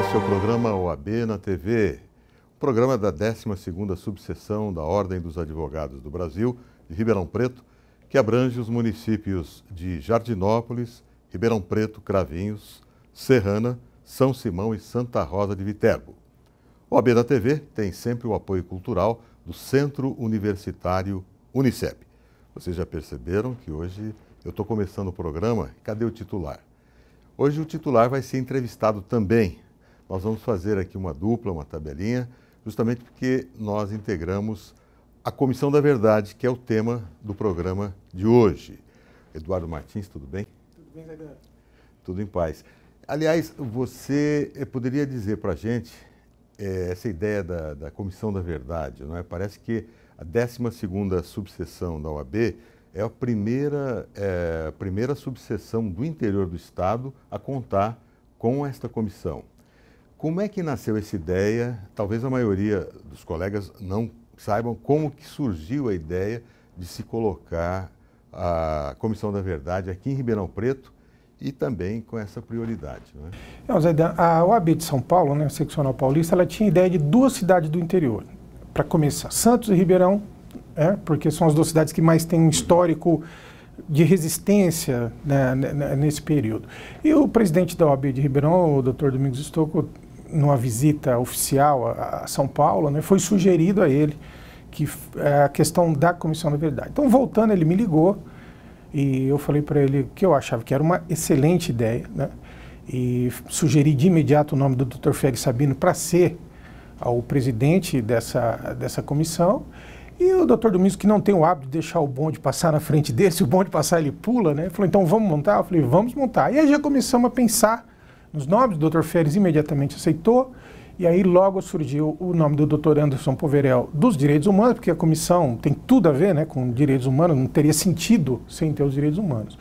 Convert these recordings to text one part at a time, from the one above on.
Este é o programa OAB na TV, programa da 12ª Subseção da Ordem dos Advogados do Brasil, de Ribeirão Preto, que abrange os municípios de Jardinópolis, Ribeirão Preto, Cravinhos, Serrana, São Simão e Santa Rosa de Viterbo. O OAB na TV tem sempre o apoio cultural do Centro Universitário Unicep. Vocês já perceberam que hoje eu estou começando o programa, cadê o titular? Hoje o titular vai ser entrevistado também. Nós vamos fazer aqui uma dupla, uma tabelinha, justamente porque nós integramos a Comissão da Verdade, que é o tema do programa de hoje. Eduardo Martins, tudo bem? Tudo bem, Zaidan? Tudo em paz. Aliás, você poderia dizer para a gente essa ideia da Comissão da Verdade, não é? Parece que a 12ª Subseção da OAB é a primeira subseção do interior do Estado a contar com esta comissão. Como é que nasceu essa ideia? Talvez a maioria dos colegas não saibam como que surgiu a ideia de se colocar a Comissão da Verdade aqui em Ribeirão Preto e também com essa prioridade. Não é? Zaidan, a OAB de São Paulo, né, a Seccional Paulista, ela tinha ideia de duas cidades do interior, para começar, Santos e Ribeirão, porque são as duas cidades que mais têm um histórico de resistência, né, nesse período. E o presidente da OAB de Ribeirão, o Dr. Domingos Stocco, numa visita oficial a São Paulo, né, foi sugerido a ele que a questão da Comissão da Verdade. Então, voltando, ele me ligou e eu falei para ele que eu achava que era uma excelente ideia, né, e sugeri de imediato o nome do Dr. Félix Sabino para ser o presidente dessa comissão. E o Dr. Domingos, que não tem o hábito de deixar o bonde passar na frente dele, se o bonde passar ele pula, né? Falou, então vamos montar? Eu falei, vamos montar. E aí já começamos a pensar nos nomes, o Dr. Félix imediatamente aceitou, e aí logo surgiu o nome do Dr. Anderson Poverel dos Direitos Humanos, porque a comissão tem tudo a ver, né, com direitos humanos, não teria sentido sem ter os direitos humanos.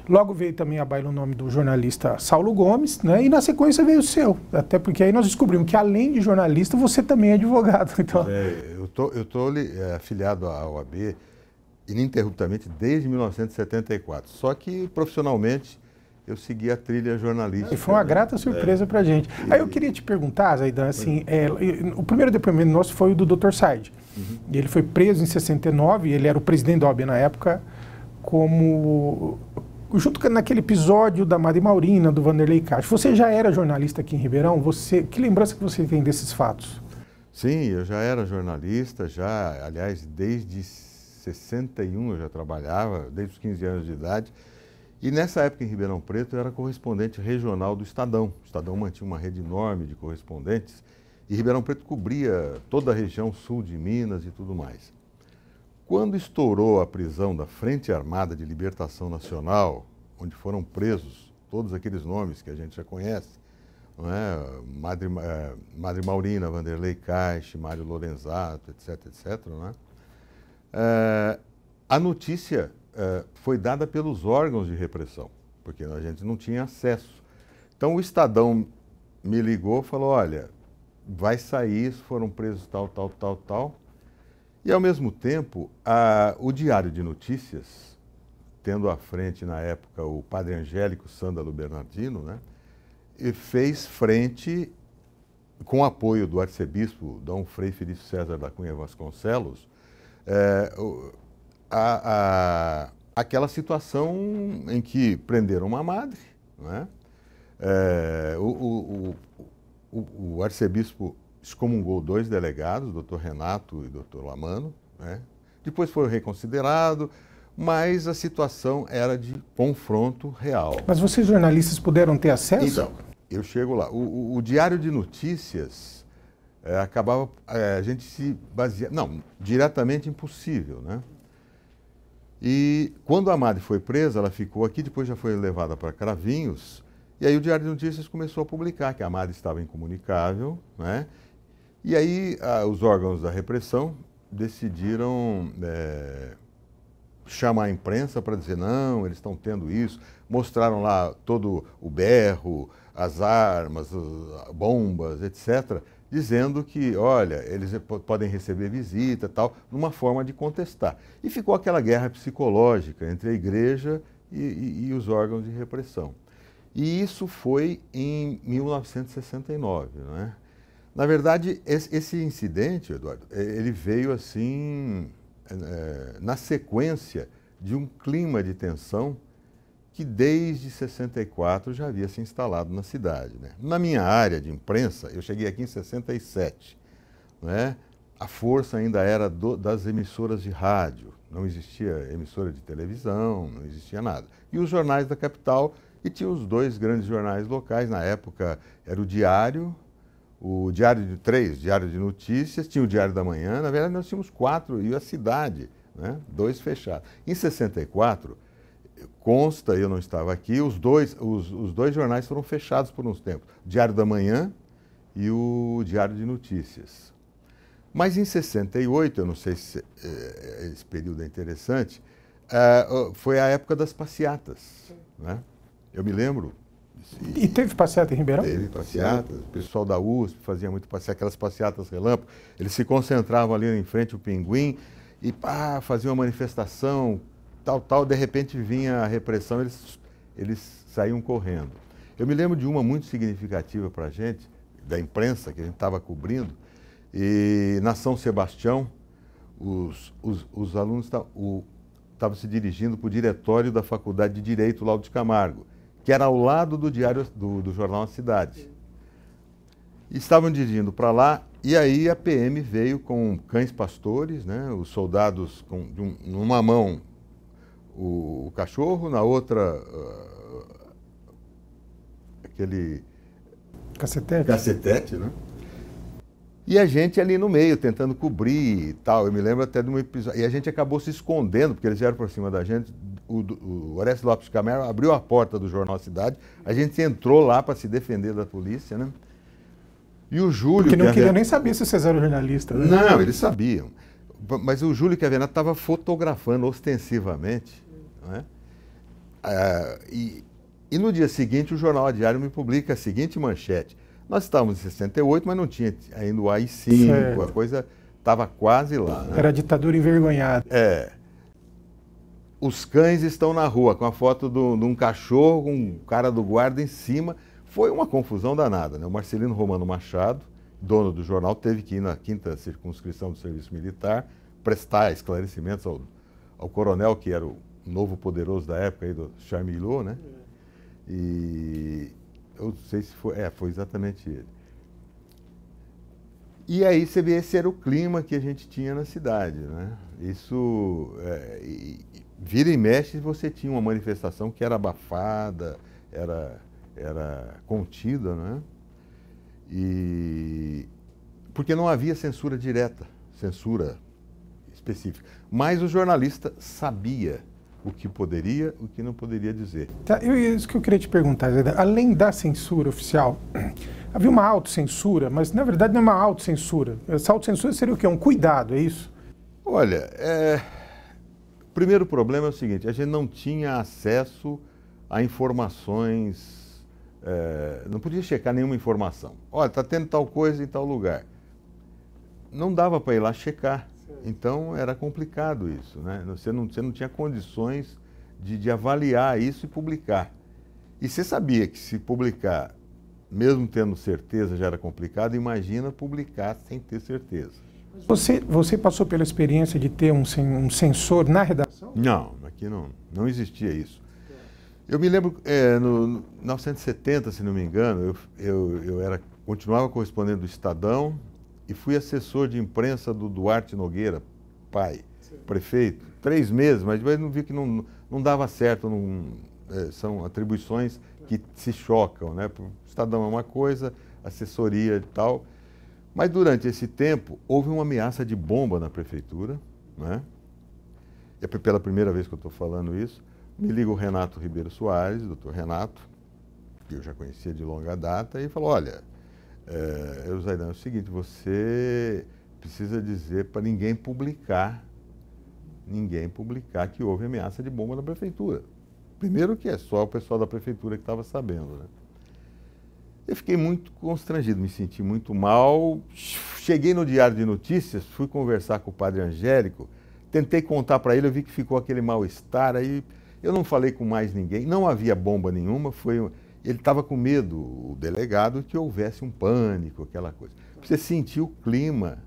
Logo veio também a baila o nome do jornalista Saulo Gomes, né, e na sequência veio o seu, até porque aí nós descobrimos que além de jornalista, você também é advogado. Então... eu estou afiliado à OAB ininterruptamente desde 1974, só que profissionalmente eu segui a trilha jornalística. E foi uma grata surpresa para a gente. Aí eu queria te perguntar, Zaidan, assim, o primeiro depoimento nosso foi o do Dr. Said. Uhum. Ele foi preso em 69, ele era o presidente da OAB na época, junto naquele episódio da Mari Maurina, do Vanderlei Castro. Você já era jornalista aqui em Ribeirão? Que lembrança que você tem desses fatos? Sim, eu já era jornalista, aliás, desde 61 eu já trabalhava, desde os 15 anos de idade. E nessa época em Ribeirão Preto eu era correspondente regional do Estadão. O Estadão mantinha uma rede enorme de correspondentes e Ribeirão Preto cobria toda a região sul de Minas e tudo mais. Quando estourou a prisão da Frente Armada de Libertação Nacional, onde foram presos todos aqueles nomes que a gente já conhece, não é? Madre Maurina, Vanderlei Castro, Mário Lorenzato, etc., não é? A notícia foi dada pelos órgãos de repressão, porque a gente não tinha acesso. Então o Estadão me ligou e falou, olha, vai sair, foram presos tal. E ao mesmo tempo, o Diário de Notícias, tendo à frente na época o padre Angélico Sândalo Bernardino, né, e fez frente, com o apoio do arcebispo Dom Frei Felício César da Cunha Vasconcelos, aquela situação em que prenderam uma madre, não é? O arcebispo excomungou 2 delegados, o Dr. Renato e o Dr. Lamano, né? Depois foi reconsiderado, mas a situação era de confronto real. Mas vocês jornalistas puderam ter acesso? Então, eu chego lá. O Diário de Notícias acabava, a gente se baseava, não, diretamente impossível, né? E quando a madre foi presa, ela ficou aqui, depois já foi levada para Cravinhos, e aí o Diário de Notícias começou a publicar que a madre estava incomunicável, né? E aí os órgãos da repressão decidiram chamar a imprensa para dizer, não, eles estão tendo isso, mostraram lá todo o berro, as armas, bombas, etc., dizendo que, olha, eles podem receber visita, tal, numa forma de contestar. E ficou aquela guerra psicológica entre a igreja e os órgãos de repressão. E isso foi em 1969, não é? Na verdade, esse incidente, Eduardo, ele veio assim, na sequência de um clima de tensão que desde 64 já havia se instalado na cidade, né? Na minha área de imprensa, eu cheguei aqui em 67, né? A força ainda era das emissoras de rádio, não existia emissora de televisão, não existia nada. E os jornais da capital, e tinha os dois grandes jornais locais, na época era o Diário de Três, Diário de Notícias, tinha o Diário da Manhã, na verdade nós tínhamos 4, e a Cidade, né? 2 fechados. Em 64, consta, eu não estava aqui, os dois jornais foram fechados por uns tempos, o Diário da Manhã e o Diário de Notícias. Mas em 68, eu não sei se esse período é interessante, foi a época das passeatas, né? Eu me lembro. E teve passeata em Ribeirão? Teve passeatas, o pessoal da USP fazia muito passeata, aquelas passeatas relâmpago, eles se concentravam ali em frente ao Pinguim e faziam uma manifestação, tal, de repente vinha a repressão, eles saíam correndo. Eu me lembro de uma muito significativa para a gente, da imprensa, que a gente estava cobrindo, e na São Sebastião, os alunos estavam se dirigindo para o diretório da Faculdade de Direito Lauro de Camargo, que era ao lado do diário do jornal A Cidade. E estavam dirigindo para lá, e aí a PM veio com cães pastores, né, os soldados numa mão o cachorro, na outra aquele cacetete, né? E a gente ali no meio, tentando cobrir e tal. Eu me lembro até de um episódio. E a gente acabou se escondendo, porque eles vieram por cima da gente. O Orestes Lopes de Camelo abriu a porta do jornal Cidade. A gente entrou lá para se defender da polícia, né? E o Júlio... Porque não queria nem saber se vocês eram jornalistas. Né? Não, eles sabiam. Mas o Júlio Chiavenato estava fotografando ostensivamente, né? E no dia seguinte o jornal A Diário me publica a seguinte manchete. Nós estávamos em 68, mas não tinha ainda o AI-5, certo. A coisa estava quase lá. Né? Era a ditadura envergonhada. Os cães estão na rua, com a foto de um cachorro, com um cara do guarda em cima. Foi uma confusão danada, né? O Marcelino Romano Machado, dono do jornal, teve que ir na 5ª circunscrição do Serviço Militar, prestar esclarecimentos ao coronel, que era o novo poderoso da época, aí, do Charmilot, né? E... eu não sei se foi exatamente ele. E aí você vê, esse era o clima que a gente tinha na cidade, né? Isso, vira e mexe, você tinha uma manifestação que era abafada, era contida, né? Porque não havia censura direta, censura específica. Mas o jornalista sabia o que poderia, o que não poderia dizer. Tá, isso que eu queria te perguntar, Zé. Além da censura oficial, havia uma autocensura, mas na verdade não é uma autocensura. Essa autocensura seria o quê? Um cuidado, é isso? Olha, o primeiro problema é o seguinte, a gente não tinha acesso a informações, não podia checar nenhuma informação. Olha, está tendo tal coisa em tal lugar. Não dava para ir lá checar. Então era complicado isso, né? Você não tinha condições de avaliar isso e publicar. E você sabia que se publicar, mesmo tendo certeza, já era complicado, imagina publicar sem ter certeza. Você passou pela experiência de ter um censor na redação? Não, aqui não existia isso. Eu me lembro, no 1970, se não me engano, eu continuava correspondendo do Estadão, e fui assessor de imprensa do Duarte Nogueira, pai, prefeito, 3 meses, mas depois não vi que não dava certo, são atribuições que se chocam, né? O Estadão é uma coisa, assessoria e tal, mas durante esse tempo houve uma ameaça de bomba na prefeitura, né? É pela primeira vez que eu estou falando isso, me liga o Renato Ribeiro Soares, doutor Renato, que eu já conhecia de longa data, e falou, olha... Eusaidan, é o seguinte, você precisa dizer para ninguém publicar que houve ameaça de bomba na prefeitura. Primeiro que é só o pessoal da prefeitura que estava sabendo, né? Eu fiquei muito constrangido, me senti muito mal. Cheguei no Diário de Notícias, fui conversar com o padre Angélico, tentei contar para ele, eu vi que ficou aquele mal-estar, aí eu não falei com mais ninguém, não havia bomba nenhuma, ele estava com medo, o delegado, que houvesse um pânico, aquela coisa. Você sentiu o clima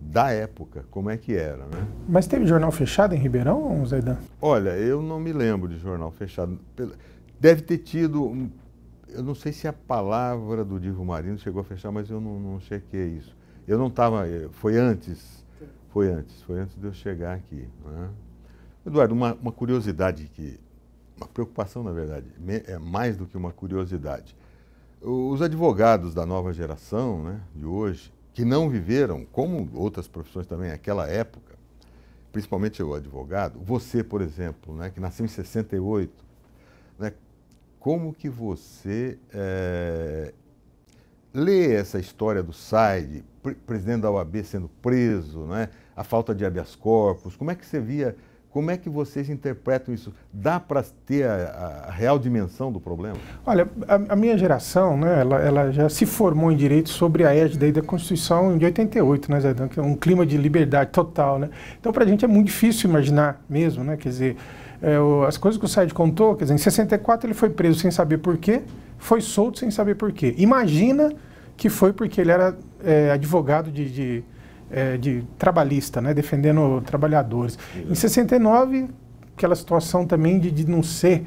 da época, como é que era, né? Mas teve jornal fechado em Ribeirão, Zaidan? Olha, eu não me lembro de jornal fechado. Deve ter tido, eu não sei se a palavra do Divo Marino chegou a fechar, mas eu não chequei isso. Eu não estava, foi antes de eu chegar aqui, né? Eduardo, uma curiosidade uma preocupação, na verdade, é mais do que uma curiosidade. Os advogados da nova geração, né, de hoje, que não viveram, como outras profissões também, naquela época, principalmente o advogado, você, por exemplo, né, que nasceu em 68, né, como que você lê essa história do Said, presidente da OAB sendo preso, né, a falta de habeas corpus, como é que você via, como é que vocês interpretam isso? Dá para ter a real dimensão do problema? Olha, a minha geração, né, ela já se formou em direito sobre a égide da Constituição de 88, né, Zaidan, que é um clima de liberdade total, né? Então, para a gente é muito difícil imaginar mesmo, né, quer dizer, as coisas que o Said contou, quer dizer, em 64 ele foi preso sem saber por quê, foi solto sem saber por quê. Imagina que foi porque ele era advogado de trabalhista, né, defendendo trabalhadores. Em 69, aquela situação também de não ser...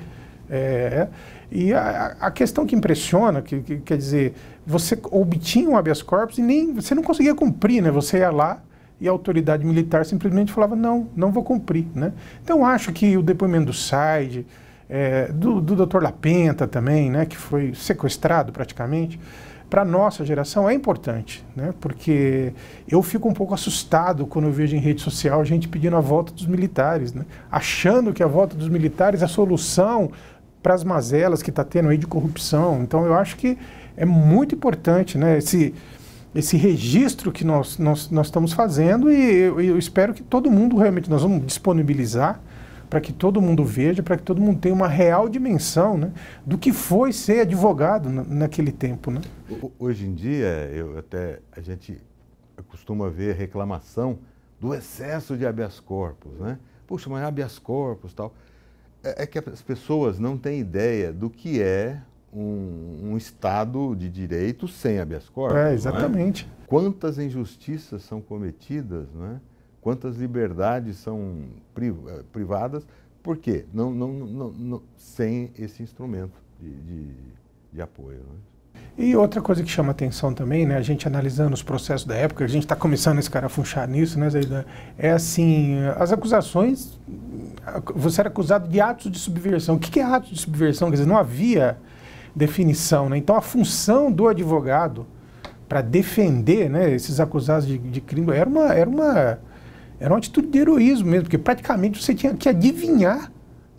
e a questão que impressiona, quer dizer, você obtinha um habeas corpus e nem você não conseguia cumprir, né? Você ia lá e a autoridade militar simplesmente falava, não vou cumprir, né? Então, acho que o depoimento do Said, do Dr. Lapenta também, né, que foi sequestrado praticamente, para a nossa geração é importante, né? Porque eu fico um pouco assustado quando eu vejo em rede social a gente pedindo a volta dos militares, né? Achando que a volta dos militares é a solução para as mazelas que está tendo aí de corrupção. Então eu acho que é muito importante, né, esse registro que nós estamos fazendo e eu espero que todo mundo realmente, nós vamos disponibilizar para que todo mundo veja, para que todo mundo tenha uma real dimensão, né, do que foi ser advogado naquele tempo, né? Hoje em dia, a gente costuma ver reclamação do excesso de habeas corpus, né? Puxa, mas habeas corpus e tal. É que as pessoas não têm ideia do que é um Estado de direito sem habeas corpus. Exatamente. Não é? Quantas injustiças são cometidas, né? Quantas liberdades são privadas, por quê? Sem esse instrumento de apoio, né? E outra coisa que chama atenção também, né, a gente analisando os processos da época, a gente está começando a escarafunchar nisso, né, Zaidan, é assim, as acusações, você era acusado de atos de subversão. O que é atos de subversão? Quer dizer, não havia definição, né? Então a função do advogado para defender, né, esses acusados de crime era uma atitude de heroísmo mesmo, porque praticamente você tinha que adivinhar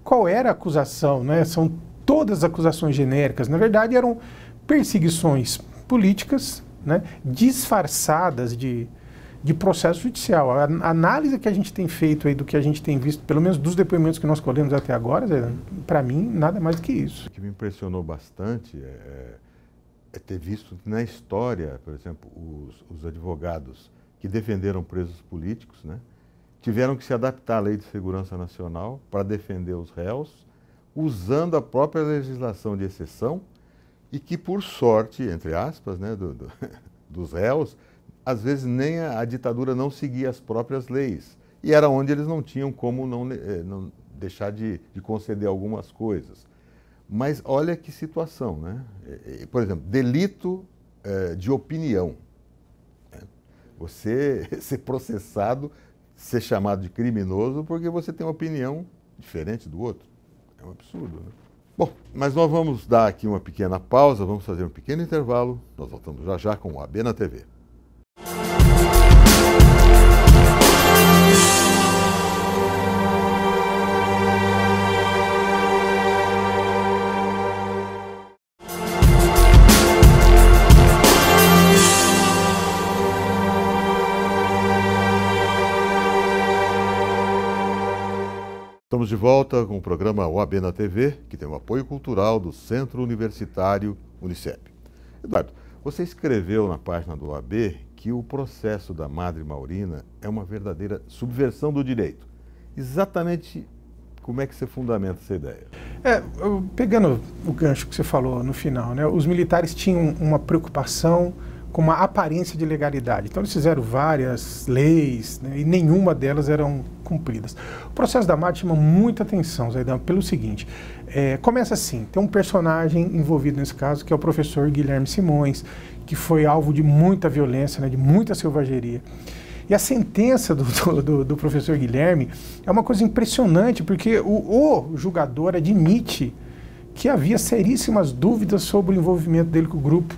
qual era a acusação, né? São todas acusações genéricas. Na verdade, eram perseguições políticas, né, disfarçadas de processo judicial. A análise que a gente tem feito aí do que a gente tem visto, pelo menos dos depoimentos que nós colhemos até agora, para mim, nada mais do que isso. O que me impressionou bastante é ter visto na história, por exemplo, os advogados que defenderam presos políticos, né, tiveram que se adaptar à Lei de Segurança Nacional para defender os réus, usando a própria legislação de exceção e que, por sorte, entre aspas, né, dos réus, às vezes nem a ditadura não seguia as próprias leis. E era onde eles não tinham como não deixar de conceder algumas coisas. Mas olha que situação, né? Por exemplo, delito de opinião. Você ser processado, ser chamado de criminoso porque você tem uma opinião diferente do outro. É um absurdo, né? Bom, mas nós vamos dar aqui uma pequena pausa, vamos fazer um pequeno intervalo. Nós voltamos já já com o AB na TV. Estamos de volta com o programa OAB na TV, que tem o apoio cultural do Centro Universitário Unicep. Eduardo, você escreveu na página do OAB que o processo da Madre Maurina é uma verdadeira subversão do direito. Exatamente Como é que você fundamenta essa ideia? Pegando o gancho que você falou no final, né, os militares tinham uma preocupação com uma aparência de legalidade. Então eles fizeram várias leis, né, e nenhuma delas eram cumpridas. O processo da MAD chama muita atenção, Zaidan, pelo seguinte, começa assim, tem um personagem envolvido nesse caso, que é o professor Guilherme Simões, que foi alvo de muita violência, né, de muita selvageria. E a sentença do professor Guilherme é uma coisa impressionante, porque o julgador admite que havia seríssimas dúvidas sobre o envolvimento dele com o grupo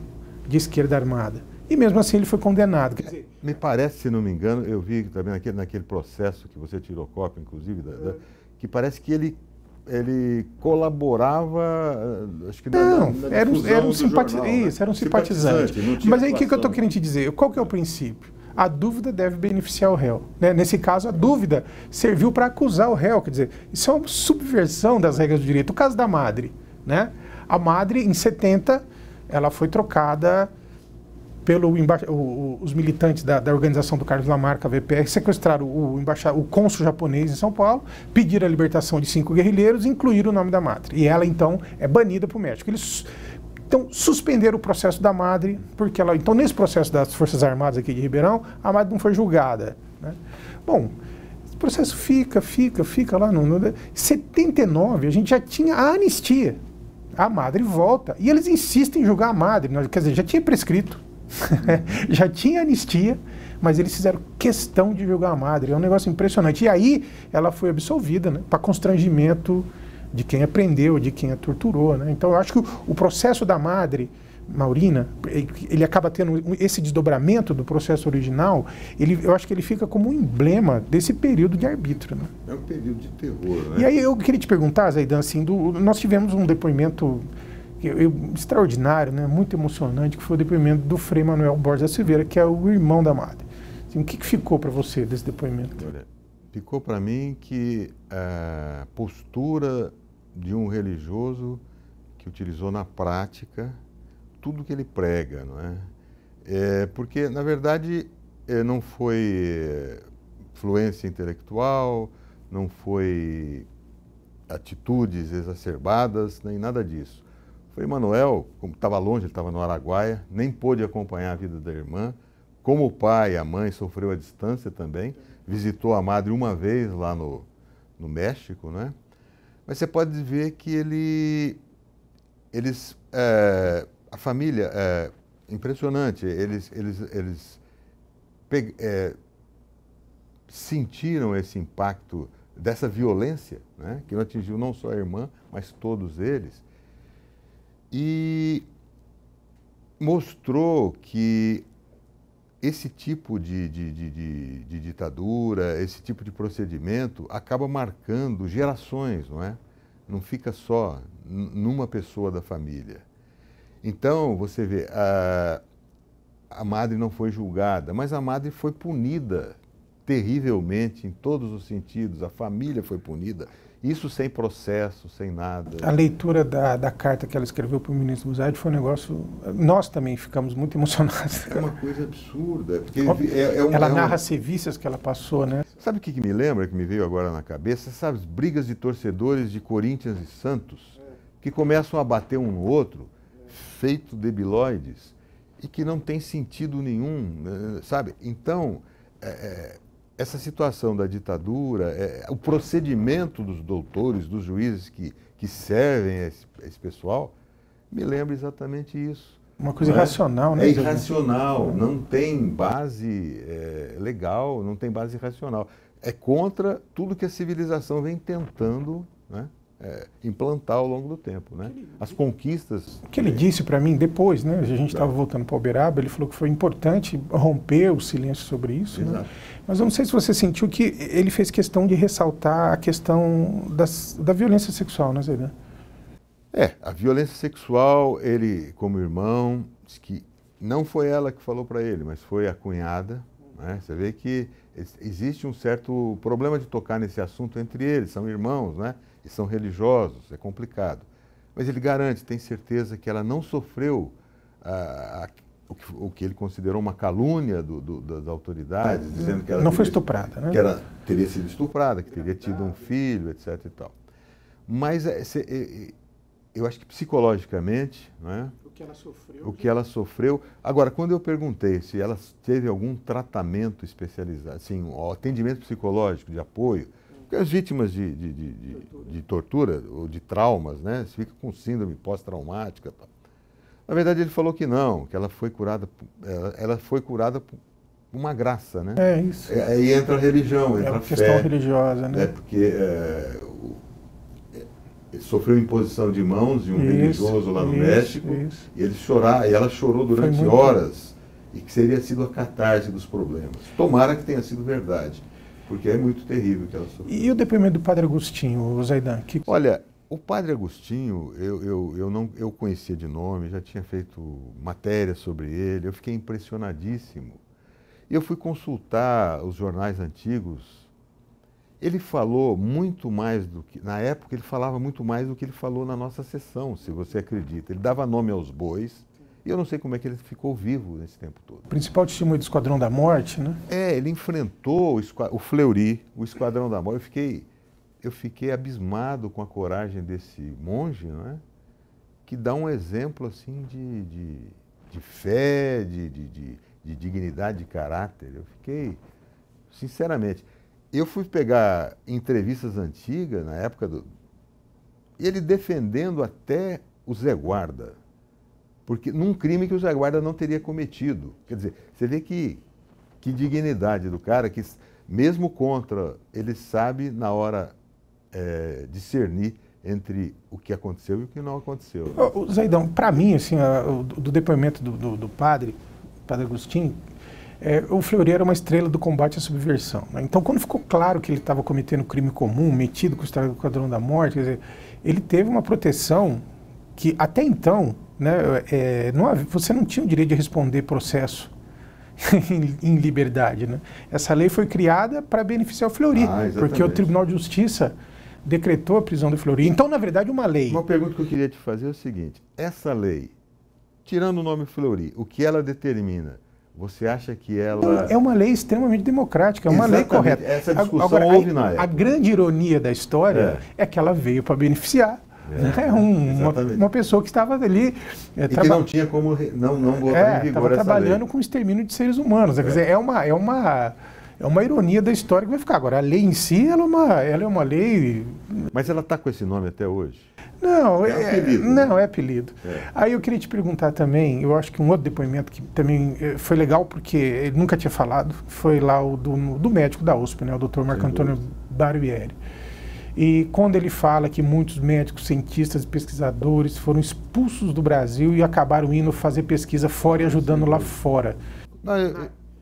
de esquerda armada. E mesmo assim ele foi condenado. Quer dizer, me parece, se não me engano, eu vi também naquele processo que você tirou cópia, inclusive, que parece que ele colaborava, acho que não, na era um simpatizante. Isso, era um simpatizante. Mas aí o que eu estou querendo te dizer? Qual que é o princípio? A dúvida deve beneficiar o réu, né? Nesse caso, a dúvida serviu para acusar o réu. Quer dizer, isso é uma subversão das regras do direito. O caso da Madre, né? A Madre, em 70, ela foi trocada os militantes da organização do Carlos Lamarca, a VPR, sequestraram o cônsul japonês em São Paulo, pediram a libertação de 5 guerrilheiros e incluíram o nome da Madre. E ela, então, é banida para o México. Eles suspenderam o processo da Madre, porque ela... Então, nesse processo das Forças Armadas aqui de Ribeirão, a Madre não foi julgada, né? Bom, esse processo fica lá. Em 79, a gente já tinha a anistia. A Madre volta. E eles insistem em julgar a Madre. Quer dizer, já tinha prescrito. Já tinha anistia, mas eles fizeram questão de julgar a Madre. É um negócio impressionante. E aí ela foi absolvida, né, para constrangimento de quem aprendeu, de quem a torturou, né? Então eu acho que o processo da Madre Maurina, ele acaba tendo esse desdobramento do processo original, eu acho que ele fica como um emblema desse período de arbítrio, né? É um período de terror, né? E aí eu queria te perguntar, Zaidan, assim, nós tivemos um depoimento extraordinário, né, muito emocionante, que foi o depoimento do Frei Manuel Borges da Silveira, que é o irmão da Madre. Assim, o que ficou para você desse depoimento? Olha, ficou para mim que a postura de um religioso que utilizou na prática tudo que ele prega, não é? Porque, na verdade, não foi fluência intelectual, não foi atitudes exacerbadas, nem nada disso. Frei Manuel, como estava longe, ele estava no Araguaia, nem pôde acompanhar a vida da irmã. Como o pai e a mãe sofreu à distância também, visitou a Madre uma vez lá no México, né? Mas você pode ver que a família, impressionante, eles sentiram esse impacto dessa violência, né, que não atingiu não só a irmã, mas todos eles, e mostrou que esse tipo de ditadura, esse tipo de procedimento acaba marcando gerações, não é? Não fica só numa pessoa da família. Então, você vê, a Madre não foi julgada, mas a Madre foi punida terrivelmente em todos os sentidos, a família foi punida, isso sem processo, sem nada. A leitura da carta que ela escreveu para o ministro Buzzard foi um negócio... Nós também ficamos muito emocionados. É uma coisa absurda. Porque ela narra as sevícias que ela passou, né? Sabe o que me lembra, que me veio agora na cabeça? Sabe, as brigas de torcedores de Corinthians e Santos, que começam a bater um no outro, feito debilóides, e que não tem sentido nenhum, sabe? Então, essa situação da ditadura, o procedimento dos doutores, dos juízes que servem a esse pessoal, me lembra exatamente isso. Uma coisa irracional, né? É irracional, não tem base legal, não tem base racional. É contra tudo que a civilização vem tentando, né, implantar ao longo do tempo, né? As conquistas... O que ele disse para mim depois, né? A gente estava voltando para Uberaba, ele falou que foi importante romper o silêncio sobre isso, né? Mas eu não sei se você sentiu que ele fez questão de ressaltar a questão da violência sexual, né, Zaidan? A violência sexual, ele, como irmão, disse que não foi ela que falou para ele, mas foi a cunhada, né? Você vê que existe um certo problema de tocar nesse assunto entre eles, são irmãos, né? E são religiosos, é complicado. Mas ele garante, tem certeza que ela não sofreu o que ele considerou uma calúnia das autoridades, dizendo que ela não foi estuprada, né? Que ela teria sido estuprada, que teria tido um filho, etc. e tal. Mas eu acho que psicologicamente, não é? O que ela sofreu. Agora, quando eu perguntei se ela teve algum tratamento especializado, assim, um atendimento psicológico de apoio, porque as vítimas de tortura ou de traumas, né, ficam com síndrome pós-traumática. Na verdade, ele falou que não, que ela foi curada por uma graça, né? É isso. Aí entra a religião, entra a fé. Questão religiosa, né? Porque ele sofreu imposição de mãos de um religioso lá no México, e ela chorou durante horas, e que seria sido a catarse dos problemas. Tomara que tenha sido verdade, porque é muito terrível que ela sofreu. E o depoimento do padre Agostinho, Zaidan? Olha, o padre Agostinho, eu conhecia de nome, já tinha feito matéria sobre ele, eu fiquei impressionadíssimo. E eu fui consultar os jornais antigos. Ele falou muito mais do que... Na época, ele falava muito mais do que ele falou na nossa sessão, se você acredita. Ele dava nome aos bois, e eu não sei como é que ele ficou vivo nesse tempo todo. O principal testemunho do Esquadrão da Morte, né? Ele enfrentou o Fleury, o Esquadrão da Morte. Eu fiquei abismado com a coragem desse monge, né? Que dá um exemplo, assim, de fé, de dignidade de caráter. Eu fiquei, sinceramente... Eu fui pegar entrevistas antigas, na época e ele defendendo até o Zé Guarda, porque num crime que o Zé Guarda não teria cometido. Quer dizer, você vê que dignidade do cara, que mesmo contra, ele sabe na hora discernir entre o que aconteceu e o que não aconteceu. Né? Zaidão, para mim, assim, do depoimento do padre Agostinho, o Fleury era uma estrela do combate à subversão. Né? Então, quando ficou claro que ele estava cometendo crime comum, metido com o Esquadrão da Morte, quer dizer, ele teve uma proteção que, até então, né, você não tinha o direito de responder processo em liberdade. Né? Essa lei foi criada para beneficiar o Fleury, porque o Tribunal de Justiça decretou a prisão do Fleury. Então, na verdade, uma lei... Uma pergunta que eu queria te fazer é o seguinte: essa lei, tirando o nome Fleury, o que ela determina? Você acha que ela... É uma lei extremamente democrática, é uma lei correta. Essa discussão houve na época. A grande ironia da história é que ela veio para beneficiar uma pessoa que estava ali... que não tinha como não botar em vigor estava trabalhando com o extermínio de seres humanos. Quer dizer, é uma ironia da história que vai ficar. Agora, a lei em si, ela é uma lei... Mas ela está com esse nome até hoje? Não, apelido. Não, é apelido. Aí eu queria te perguntar também, eu acho que um outro depoimento que também foi legal, porque ele nunca tinha falado, foi lá o do médico da USP, né, o Dr. Marco Antônio Barbieri. E quando ele fala que muitos médicos, cientistas e pesquisadores foram expulsos do Brasil e acabaram indo fazer pesquisa fora e ajudando lá fora.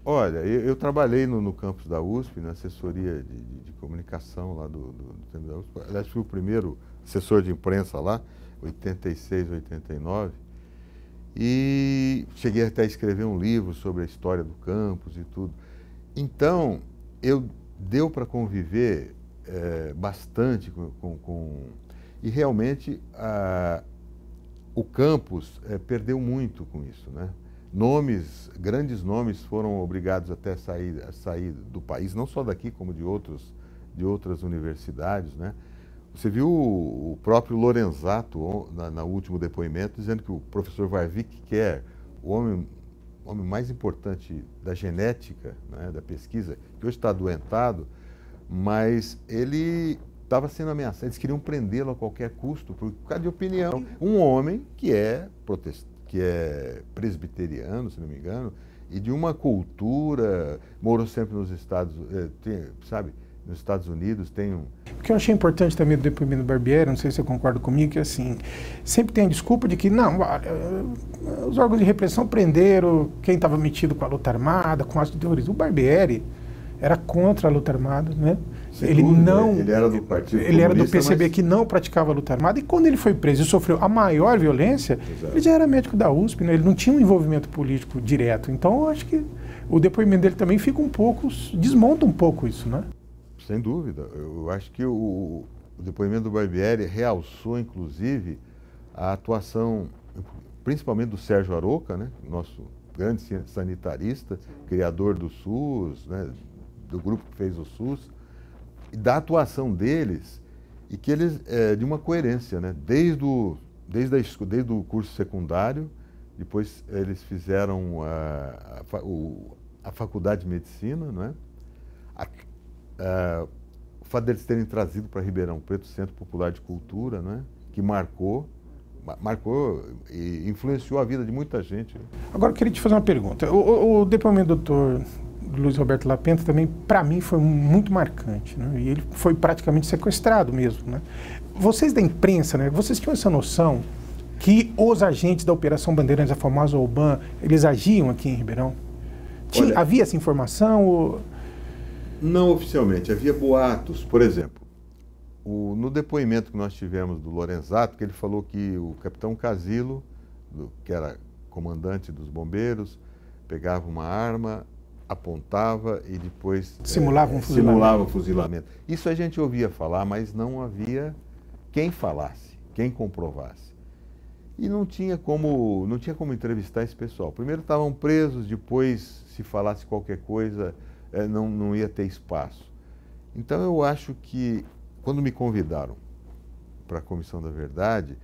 Olha, eu trabalhei no campus da USP, na assessoria de comunicação lá do tempo da USP. Aliás, fui o primeiro assessor de imprensa lá, 86, 89. E cheguei até a escrever um livro sobre a história do campus e tudo. Então, deu para conviver bastante e realmente o campus perdeu muito com isso, né? Grandes nomes foram obrigados até a sair do país, não só daqui, como de outras universidades, né? Você viu o próprio Lorenzato, no último depoimento, dizendo que o professor Warwick Kerr, o homem mais importante da genética, né, da pesquisa, que hoje está adoentado, mas ele estava sendo ameaçado. Eles queriam prendê-lo a qualquer custo, por causa de opinião. Um homem que é presbiteriano, se não me engano, e de uma cultura, morou sempre nos Estados Unidos, tem um... O que eu achei importante também do depoimento do Barbieri, não sei se você concorda comigo, que assim, sempre tem a desculpa de que, não, os órgãos de repressão prenderam quem estava metido com a luta armada, com atos de terrorismo. O Barbieri era contra a luta armada, né? Ele era do Partido Ele era do PCB, que não praticava a luta armada, e quando ele foi preso e sofreu a maior violência, ele já era médico da USP, né? Ele não tinha um envolvimento político direto. Então, eu acho que o depoimento dele também desmonta um pouco isso, né? Sem dúvida. Eu acho que o depoimento do Barbieri realçou, inclusive, a atuação, principalmente do Sérgio Aroca, né? Nosso grande sanitarista, criador do SUS, né, do grupo que fez o SUS, e da atuação deles, e que eles, de uma coerência, né, desde o curso secundário, depois eles fizeram a faculdade de medicina, né, o fato deles terem trazido para Ribeirão Preto o Centro Popular de Cultura, né, que marcou e influenciou a vida de muita gente. Agora eu queria te fazer uma pergunta. O depoimento do doutor Luiz Roberto Lapenta também, para mim, foi muito marcante, né? E ele foi praticamente sequestrado mesmo, né? Vocês da imprensa, né, vocês tinham essa noção que os agentes da Operação Bandeirantes, a famosa OBAN, eles agiam aqui em Ribeirão? Olha, havia essa informação? Ou... Não oficialmente, havia boatos. Por exemplo, no depoimento que nós tivemos do Lorenzato, que ele falou que o capitão Casilo, que era comandante dos bombeiros, pegava uma arma, apontava e depois simulava um fuzilamento. Isso a gente ouvia falar, mas não havia quem falasse, quem comprovasse. E não tinha como entrevistar esse pessoal. Primeiro estavam presos, depois, se falasse qualquer coisa, não ia ter espaço. Então eu acho que, quando me convidaram para a Comissão da Verdade,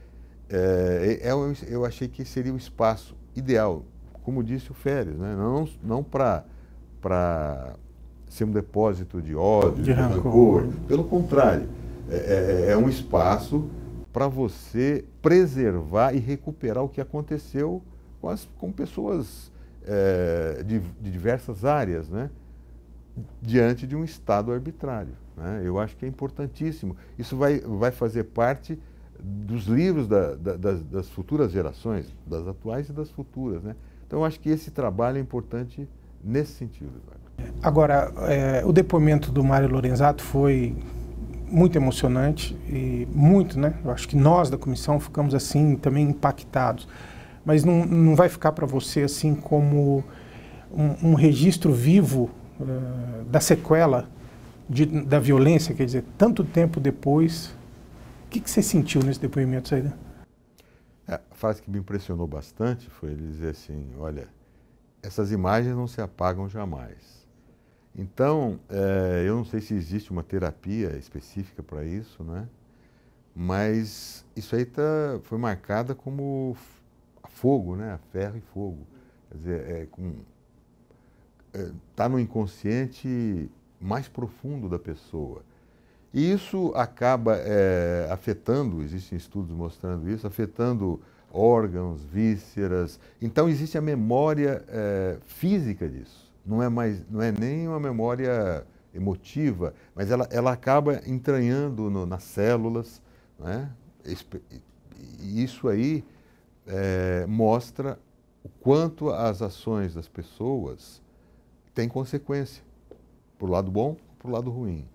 eu achei que seria o espaço ideal, como disse o Féres, né? Não para ser um depósito de ódio, de rancor. Pelo contrário, é um espaço para você preservar e recuperar o que aconteceu com pessoas de diversas áreas, né? Diante de um Estado arbitrário, né? Eu acho que é importantíssimo. Isso vai fazer parte dos livros das futuras gerações, das atuais e das futuras, né? Então, eu acho que esse trabalho é importante nesse sentido. Agora, o depoimento do Mário Lorenzato foi muito emocionante e muito, né? Eu acho que nós da comissão ficamos assim também impactados. Mas não vai ficar para você assim como um registro vivo da sequela da violência, quer dizer, tanto tempo depois. O que você sentiu nesse depoimento, Saída? A frase que me impressionou bastante foi ele dizer assim, olha, essas imagens não se apagam jamais. Então, eu não sei se existe uma terapia específica para isso, né? Mas isso aí foi marcada como fogo, né? A ferro e fogo. Quer dizer, está no inconsciente mais profundo da pessoa. E isso acaba afetando, existem estudos mostrando isso, afetando órgãos, vísceras. Então existe a memória física disso. Não é nem uma memória emotiva, mas ela acaba entranhando nas células, né? E isso aí mostra o quanto as ações das pessoas têm consequência, para o lado bom ou para o lado ruim.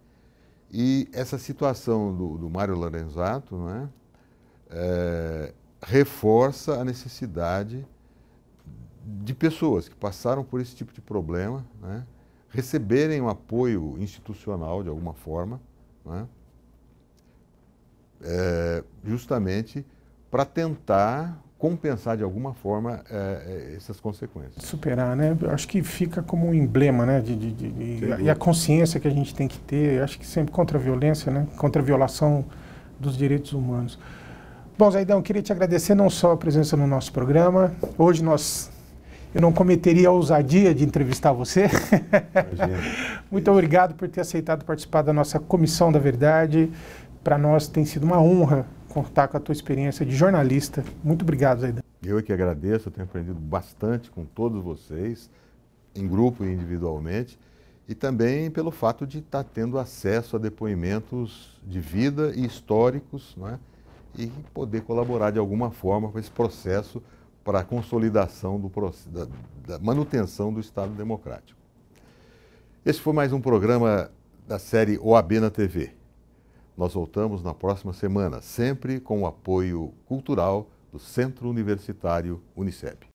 E essa situação do Mário Lorenzato, né, reforça a necessidade de pessoas que passaram por esse tipo de problema, né, receberem um apoio institucional de alguma forma, né, justamente para tentar compensar de alguma forma essas consequências. Superar, né? Eu acho que fica como um emblema, né? E a consciência que a gente tem que ter, acho que sempre contra a violência, né? Contra a violação dos direitos humanos. Bom, Zaidão, eu queria te agradecer não só a presença no nosso programa. Hoje eu não cometeria a ousadia de entrevistar você. Muito obrigado por ter aceitado participar da nossa Comissão da Verdade. Para nós tem sido uma honra contar com a tua experiência de jornalista. Muito obrigado, Zaidão. Eu é que agradeço, eu tenho aprendido bastante com todos vocês, em grupo e individualmente, e também pelo fato de estar tendo acesso a depoimentos de vida e históricos, né, e poder colaborar de alguma forma com esse processo para a consolidação da manutenção do Estado Democrático. Esse foi mais um programa da série OAB na TV. Nós voltamos na próxima semana, sempre com o apoio cultural do Centro Universitário Unicep.